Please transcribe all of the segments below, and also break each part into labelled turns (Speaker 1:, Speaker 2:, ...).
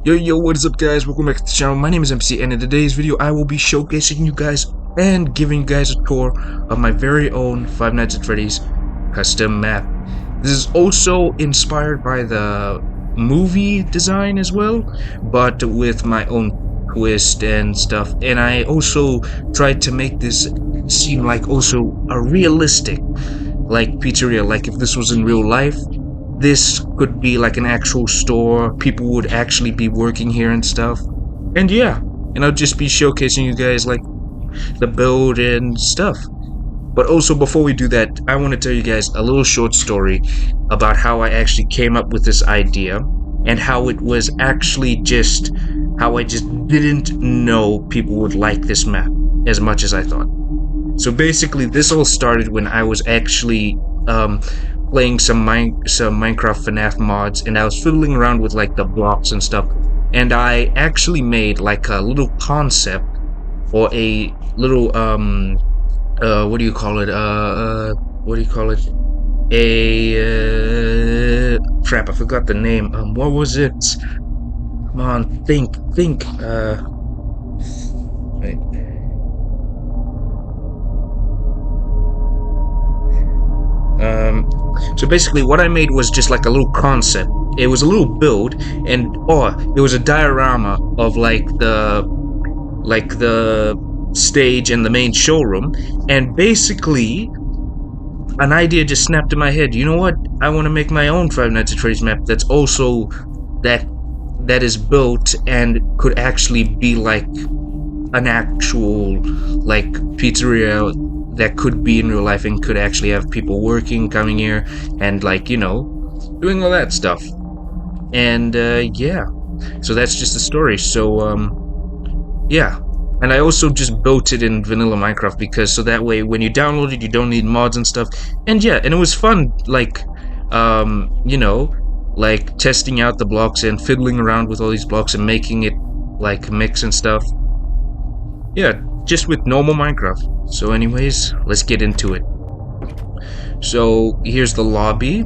Speaker 1: Yo, what is up guys? Welcome back to the channel. My name is MC, and in today's video I will be showcasing you guys and giving you guys a tour of my very own Five Nights at Freddy's custom map. This is also inspired by the movie design as well, but with my own twist and stuff. And I also tried to make this seem like also a realistic like pizzeria, like if this was in real life. This could be like an actual store, people would actually be working here and stuff. And yeah, and I'll just be showcasing you guys like the build and stuff. But also before we do that, I want to tell you guys a little short story about how I actually came up with this idea and how it was actually just how I just didn't know people would like this map as much as I thought. So basically this all started when I was actually playing some Minecraft FNAF mods, and I was fiddling around with like the blocks and stuff, and I actually made like a little concept or a little what do you call it, crap, I forgot the name. What was it? Come on, think wait. So basically what I made was just like a little concept. It was a little build, and it was a diorama of like the stage and the main showroom, and basically an idea just snapped in my head. You know what? I want to make my own Five Nights at Freddy's map that's also that is built and could actually be like an actual like pizzeria that could be in real life and could actually have people working, coming here, and like, you know, doing all that stuff. And yeah, so that's just the story. So yeah, and I also just built it in vanilla Minecraft because so that way when you download it you don't need mods and stuff. And yeah, and it was fun, like you know, like testing out the blocks and fiddling around with all these blocks and making it like mix and stuff. Yeah, just with normal Minecraft. So anyways, let's get into it. So here's the lobby,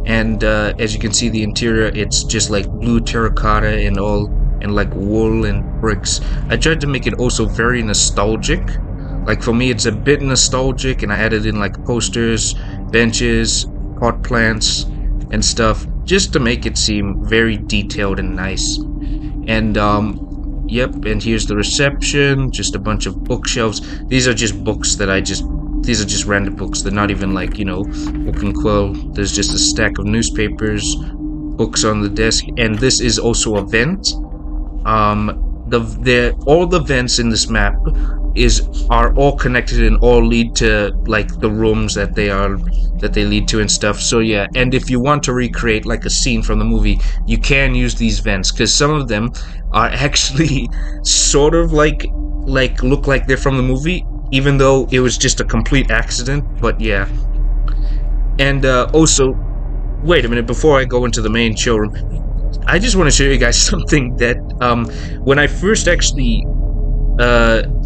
Speaker 1: and as you can see the interior, it's just like blue terracotta and all, and like wool and bricks. I tried to make it also very nostalgic. Like for me it's a bit nostalgic, and I added in like posters, benches, pot plants and stuff just to make it seem very detailed and nice. And yep, and here's the reception, just a bunch of bookshelves. These are just books that these are just random books. They're not even like, you know, book and quill. There's just a stack of newspapers, books on the desk, and this is also a vent. All the vents in this map are all connected and all lead to like the rooms that they lead to and stuff. So yeah, and if you want to recreate like a scene from the movie, you can use these vents, because some of them are actually sort of like look like they're from the movie, even though it was just a complete accident. But yeah, and also, wait a minute, before I go into the main showroom, I just want to show you guys something that when I first actually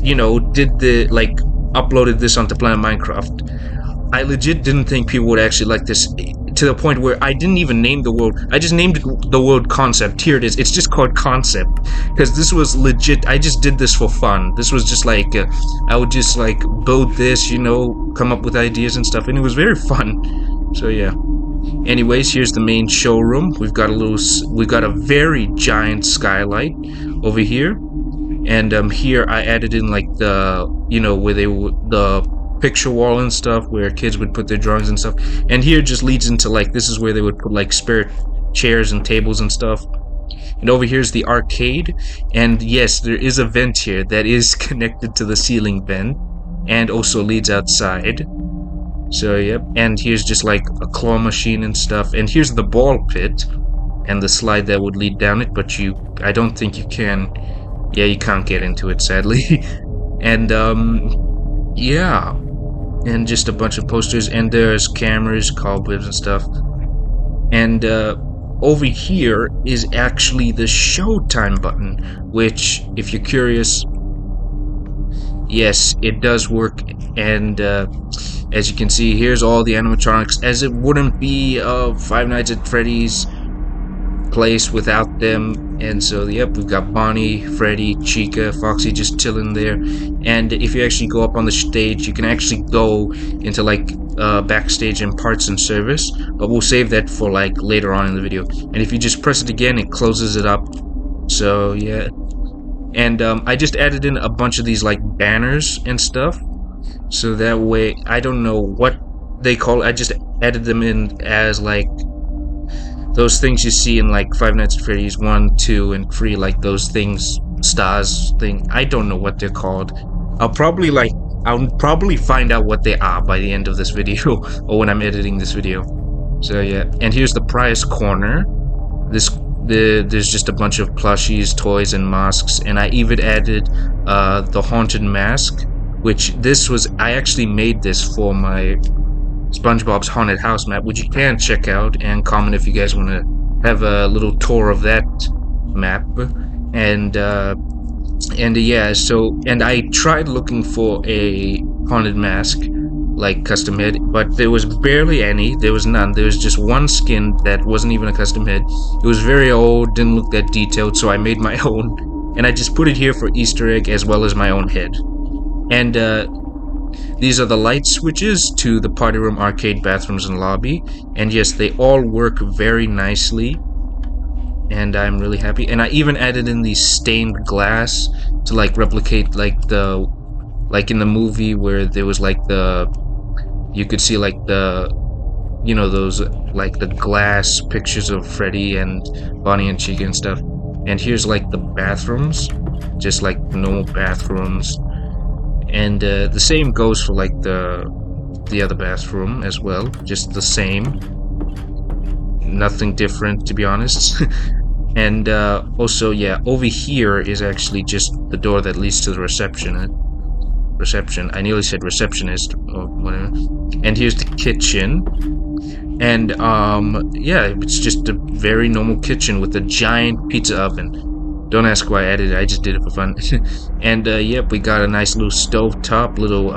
Speaker 1: you know, did the like uploaded this onto Planet Minecraft, I legit didn't think people would actually like this, to the point where I didn't even name the world. I just named it the world Concept. Here it is. It's just called Concept, because this was legit. I just did this for fun. This was just like I would just like build this, you know, come up with ideas and stuff, and it was very fun. So yeah. Anyways, here's the main showroom. We've got a very giant skylight over here, and here I added in like the, you know, where the picture wall and stuff where kids would put their drawings and stuff. And here just leads into like, this is where they would put like spare chairs and tables and stuff. And over here's the arcade, and yes, there is a vent here that is connected to the ceiling vent and also leads outside. So yep, and here's just like a claw machine and stuff, and here's the ball pit and the slide that would lead down it, but I don't think you can. Yeah, you can't get into it, sadly. And yeah, and just a bunch of posters, and there's cameras, cobwebs and stuff. And over here is actually the showtime button, which, if you're curious, yes, it does work. And as you can see, here's all the animatronics, as it wouldn't be Five Nights at Freddy's place without them. And so, yep, we've got Bonnie, Freddy, Chica, Foxy just chilling there. And if you actually go up on the stage, you can actually go into like backstage and parts and service, but we'll save that for like later on in the video. And if you just press it again, it closes it up. So yeah. And I just added in a bunch of these like banners and stuff, so that way, I don't know what they call it, I just added them in as like those things you see in like Five Nights at Freddy's 1, 2, and 3, like those things, stars thing. I don't know what they're called. I'll probably find out what they are by the end of this video or when I'm editing this video. So yeah, and here's the prize corner. There's just a bunch of plushies, toys, and masks, and I even added the haunted mask, which I actually made this for my SpongeBob's Haunted House map, which you can check out and comment if you guys want to have a little tour of that map. And yeah, so, and I tried looking for a haunted mask, like custom head, but there was barely any. There was none. There was just one skin that wasn't even a custom head. It was very old, didn't look that detailed, so I made my own, and I just put it here for Easter egg as well as my own head. And these are the light switches to the party room, arcade, bathrooms, and lobby. And yes, they all work very nicely, and I'm really happy. And I even added in these stained glass to like replicate like in the movie where there was like you could see like those like the glass pictures of Freddy and Bonnie and Chica and stuff. And here's like the bathrooms, just like normal bathrooms. And the same goes for like the other bathroom as well, just the same, nothing different to be honest. And also, yeah, over here is actually just the door that leads to the reception. I nearly said receptionist or whatever. And here's the kitchen, and yeah, it's just a very normal kitchen with a giant pizza oven. Don't ask why I added it, I just did it for fun. And yep, we got a nice little stovetop, little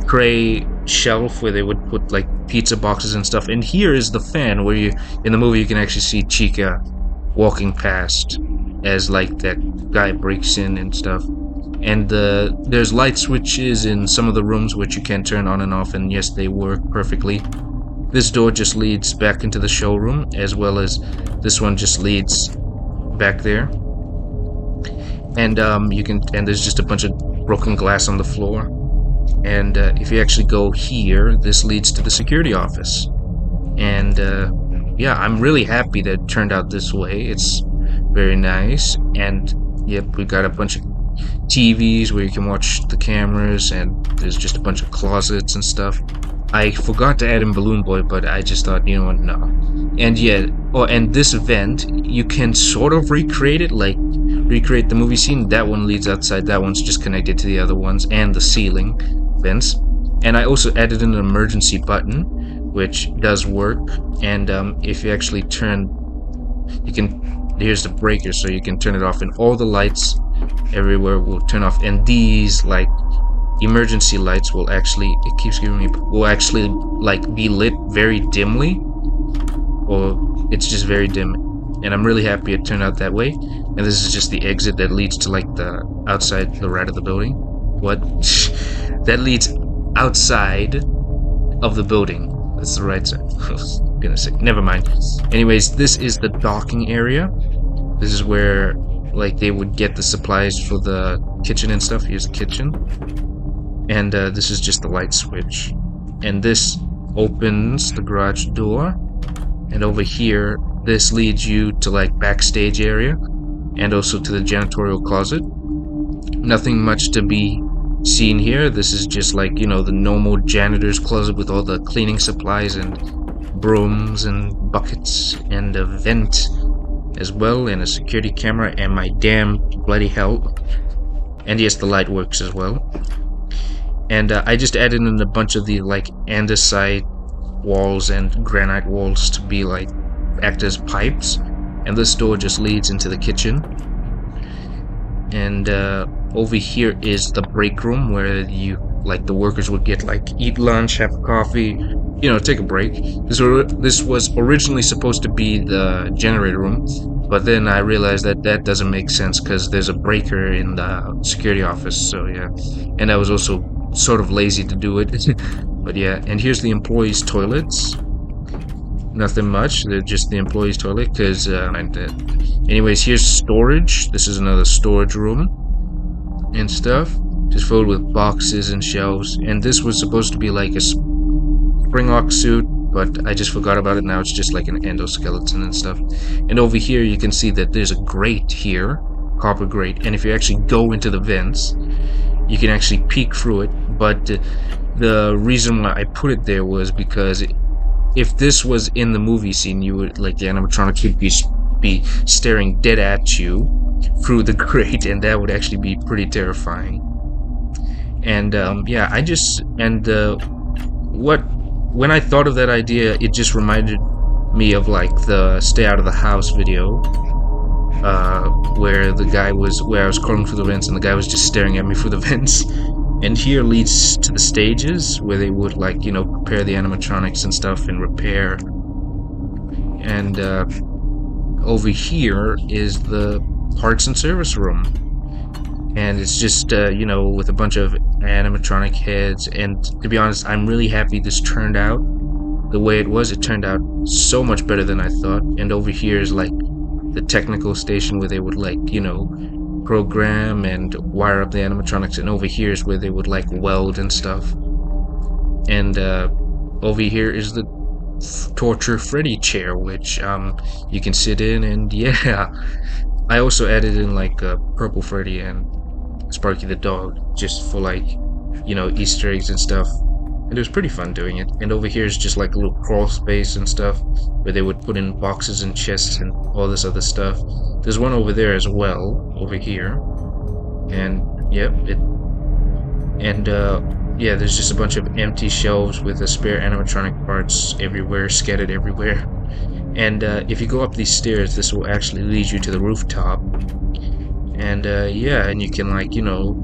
Speaker 1: tray shelf where they would put like pizza boxes and stuff. And here is the fan where in the movie you can actually see Chica walking past as like that guy breaks in and stuff. And there's light switches in some of the rooms which you can turn on and off, and yes, they work perfectly. This door just leads back into the showroom, as well as this one just leads back there. And and there's just a bunch of broken glass on the floor. And if you actually go here, this leads to the security office. And yeah, I'm really happy that it turned out this way. It's very nice. And yep, we got a bunch of TVs where you can watch the cameras, and there's just a bunch of closets and stuff. I forgot to add in Balloon Boy, but I just thought, you know what, no. And yeah, and this vent, you can sort of recreate it, like recreate the movie scene. That one leads outside, that one's just connected to the other ones, and the ceiling vents. And I also added an emergency button, which does work. And if you actually turn, here's the breaker, so you can turn it off, and all the lights everywhere will turn off. And these like emergency lights will actually, it keeps giving me, will actually like be lit very dimly, or it's just very dim. And I'm really happy it turned out that way. And this is just the exit that leads to like the outside, the right of the building. What? That leads outside of the building. That's the right side. Gonna say, never mind. Anyways, this is the docking area. This is where like they would get the supplies for the kitchen and stuff. Here's the kitchen. And this is just the light switch. And this opens the garage door. And over here, this leads you to like backstage area, and also to the janitorial closet. Nothing much to be seen here. This is just like, you know, the normal janitor's closet with all the cleaning supplies and brooms and buckets, and a vent as well, and a security camera, and my damn bloody hell. And yes, the light works as well. And I just added in a bunch of the like andesite walls and granite walls to be like act as pipes. And this door just leads into the kitchen. And over here is the break room where you like the workers would get like eat lunch, have coffee, take a break. This was originally supposed to be the generator room, but then I realized that that doesn't make sense because there's a breaker in the security office. So yeah, and I was also sort of lazy to do it. But yeah, and here's the employees' toilets. Nothing much. They're just the employees' toilet because anyways, here's storage. This is another storage room and stuff, just filled with boxes and shelves. And this was supposed to be like a Springox suit, but I just forgot about it. Now it's just like an endoskeleton and stuff. And over here you can see that there's a grate here, copper grate, and if you actually go into the vents, you can actually peek through it. But the reason why I put it there was because if this was in the movie scene, you would, like, the animatronic could be staring dead at you through the grate, and that would actually be pretty terrifying. And yeah, when I thought of that idea, it just reminded me of like the Stay Out of the House video, where I was crawling through the vents and the guy was just staring at me through the vents. And here leads to the stages where they would, like, prepare the animatronics and stuff and repair. And over here is the parts and service room, and it's just with a bunch of animatronic heads. And to be honest, I'm really happy this turned out the way it was. It turned out so much better than I thought. And over here is like the technical station where they would, like, program and wire up the animatronics, and over here is where they would like weld and stuff. And over here is the torture Freddy chair, which you can sit in. And yeah, I also added in like purple Freddy and Sparky the dog, just for like Easter eggs and stuff, and it was pretty fun doing it. And over here is just like a little crawl space and stuff where they would put in boxes and chests and all this other stuff. There's one over there as well, over here, and yep, yeah, there's just a bunch of empty shelves with the spare animatronic parts everywhere, scattered everywhere. And if you go up these stairs, this will actually lead you to the rooftop. And yeah, and you can, like,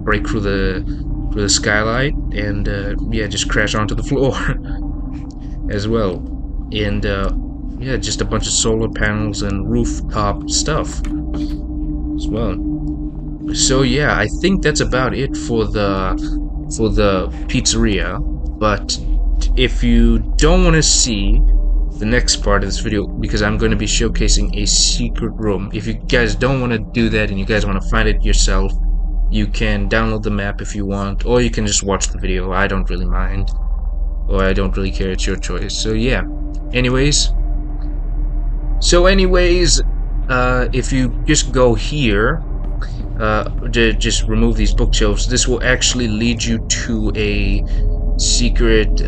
Speaker 1: break through the skylight and yeah, just crash onto the floor as well. And yeah, just a bunch of solar panels and rooftop stuff as well. So yeah, I think that's about it for the pizzeria. But if you don't want to see the next part of this video, because I'm going to be showcasing a secret room, if you guys don't want to do that and you guys want to find it yourself, you can download the map if you want, or you can just watch the video. I don't really mind, or I don't really care. It's your choice. So yeah, anyways, if you just go here, just remove these bookshelves, this will actually lead you to a secret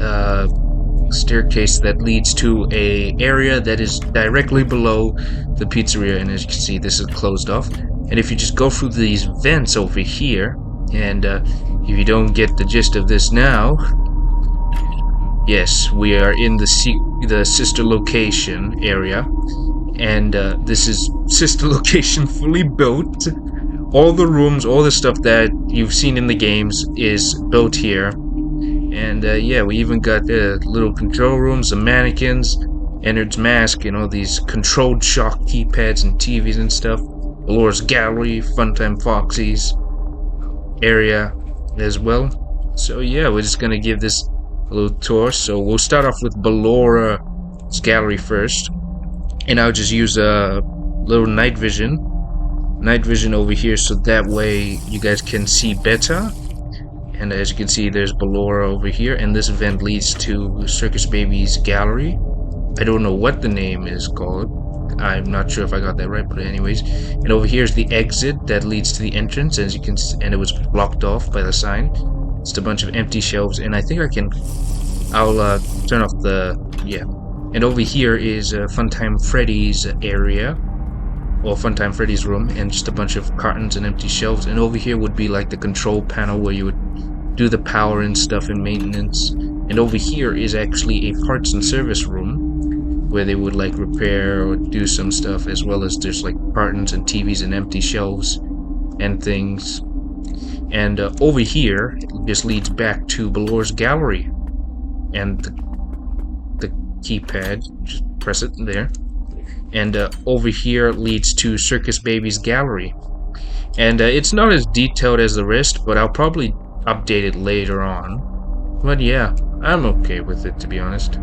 Speaker 1: staircase that leads to a area that is directly below the pizzeria. And as you can see, this is closed off. And if you just go through these vents over here, and if you don't get the gist of this now, yes, we are in the sister location area. And this is sister location fully built. All the rooms, all the stuff that you've seen in the games is built here. And yeah, we even got little control rooms, some mannequins, Ennard's mask, and all these controlled shock keypads and TVs and stuff. Laura's gallery, Funtime Foxy's area as well. So yeah, we're just gonna give this a little tour. So we'll start off with Ballora's gallery first, and I'll just use a little night vision over here, so that way you guys can see better. And as you can see, there's Ballora over here, and this vent leads to Circus Baby's gallery. I don't know what the name is called. I'm not sure if I got that right, but anyways. And over here is the exit that leads to the entrance, as you can see, and it was blocked off by the sign. Just a bunch of empty shelves, and I think I'll turn off the, yeah. And over here is Funtime Freddy's area, or Funtime Freddy's room, and just a bunch of cartons and empty shelves. And over here would be like the control panel where you would do the power and stuff and maintenance. And over here is actually a parts and service room where they would like repair or do some stuff, as well as there's like cartons and TVs and empty shelves and things. And over here just leads back to Balor's gallery, and the keypad, just press it there. And over here leads to Circus Baby's gallery. And it's not as detailed as the rest, but I'll probably update it later on. But yeah, I'm okay with it, to be honest.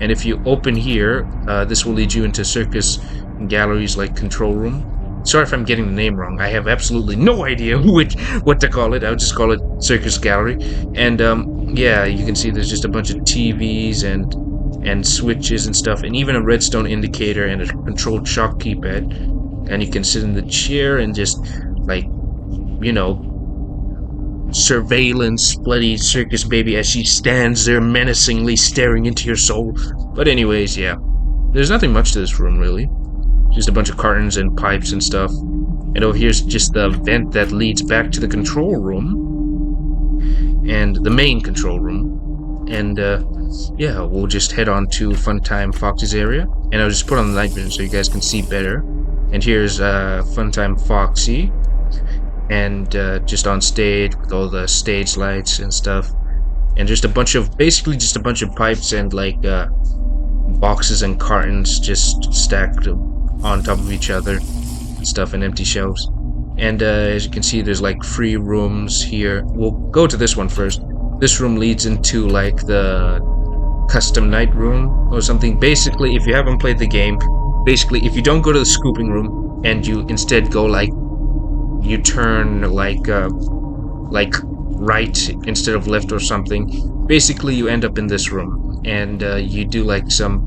Speaker 1: And if you open here, this will lead you into Circus Gallery's like control room. Sorry if I'm getting the name wrong. I have absolutely no idea what to call it. I'll just call it Circus Gallery. And yeah, you can see there's just a bunch of TVs and switches and stuff, and even a redstone indicator and a controlled shock keypad. And you can sit in the chair and just, like, you know, surveillance bloody Circus Baby as she stands there menacingly staring into your soul. But anyways, yeah, there's nothing much to this room, really. Just a bunch of cartons and pipes and stuff. And over here's just the vent that leads back to the control room. And the main control room. And, yeah, we'll just head on to Funtime Foxy's area. And I'll just put on the night vision so you guys can see better. And here's Funtime Foxy. And just on stage with all the stage lights and stuff. And just a bunch of, basically just a bunch of pipes and, like, boxes and cartons just stacked on top of each other and stuff, and empty shelves. And as you can see, there's like free rooms here. We'll go to this one first. This room leads into like the custom night room or something. Basically, if you haven't played the game, basically if you don't go to the scooping room and you instead go like, you turn like right instead of left or something, basically you end up in this room. And you do like some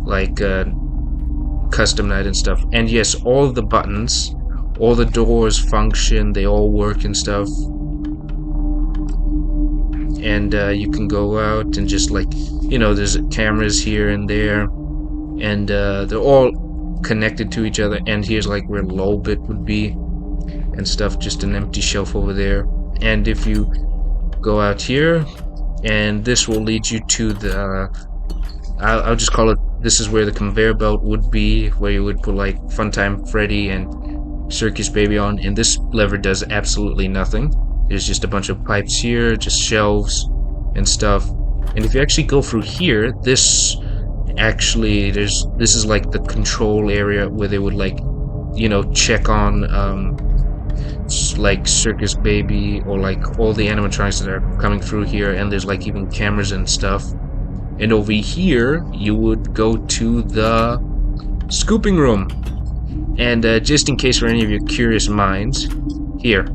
Speaker 1: like custom night and stuff. And yes, all the buttons, all the doors function, they all work and stuff. And you can go out and just like, you know, there's cameras here and there, and they're all connected to each other. And here's like where Lolbit would be and stuff, just an empty shelf over there. And if you go out here, and this will lead you to the I'll just call it, this is where the conveyor belt would be, where you would put like Funtime Freddy and Circus Baby on. And this lever does absolutely nothing. There's just a bunch of pipes here, just shelves and stuff. And if you actually go through here, this actually, this is like the control area where they would like, you know, check on like Circus Baby or like all the animatronics that are coming through here. And there's like even cameras and stuff. And over here, you would go to the scooping room. And just in case for any of your curious minds, here.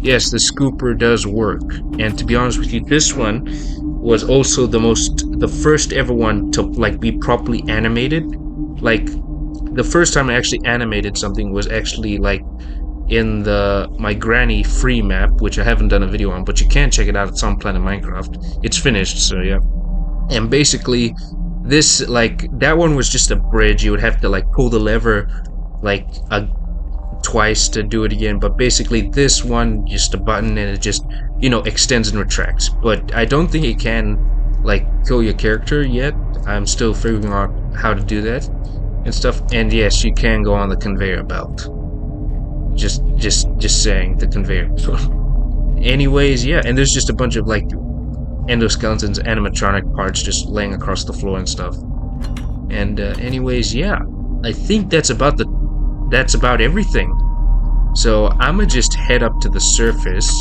Speaker 1: Yes, the scooper does work. And to be honest with you, this one was also the first ever one to like be properly animated. Like, the first time I actually animated something was actually like in my Granny free map, which I haven't done a video on, but you can check it out. It's on Planet Minecraft. It's finished, so yeah. And basically, this, like, that one was just a bridge. You would have to, like, pull the lever, like, twice to do it again. But basically, this one, just a button, and it just, you know, extends and retracts. But I don't think it can, like, kill your character yet. I'm still figuring out how to do that and stuff. And yes, you can go on the conveyor belt. Just saying, the conveyor. Anyways, yeah, and there's just a bunch of like endoskeletons, animatronic parts just laying across the floor and stuff. And anyways, yeah, I think that's about everything. So I'ma just head up to the surface,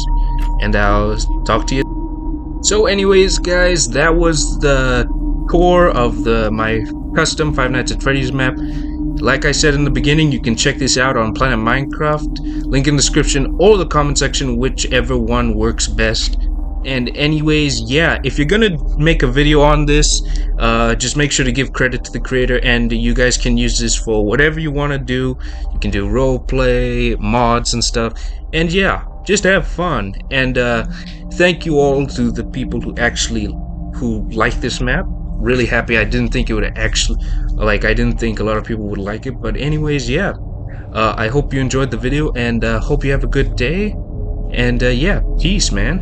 Speaker 1: and I'll talk to you. So anyways, guys, that was the core of my custom Five Nights at Freddy's map. Like I said in the beginning, you can check this out on Planet Minecraft. Link in the description or the comment section, whichever one works best. And anyways, yeah, if you're gonna make a video on this, just make sure to give credit to the creator, and you guys can use this for whatever you want to do. You can do roleplay, mods and stuff, and yeah, just have fun. And thank you all to the people who like this map. Really happy. I didn't think it would actually, like, I didn't think a lot of people would like it, but anyways, yeah, I hope you enjoyed the video, and hope you have a good day, and yeah, peace, man.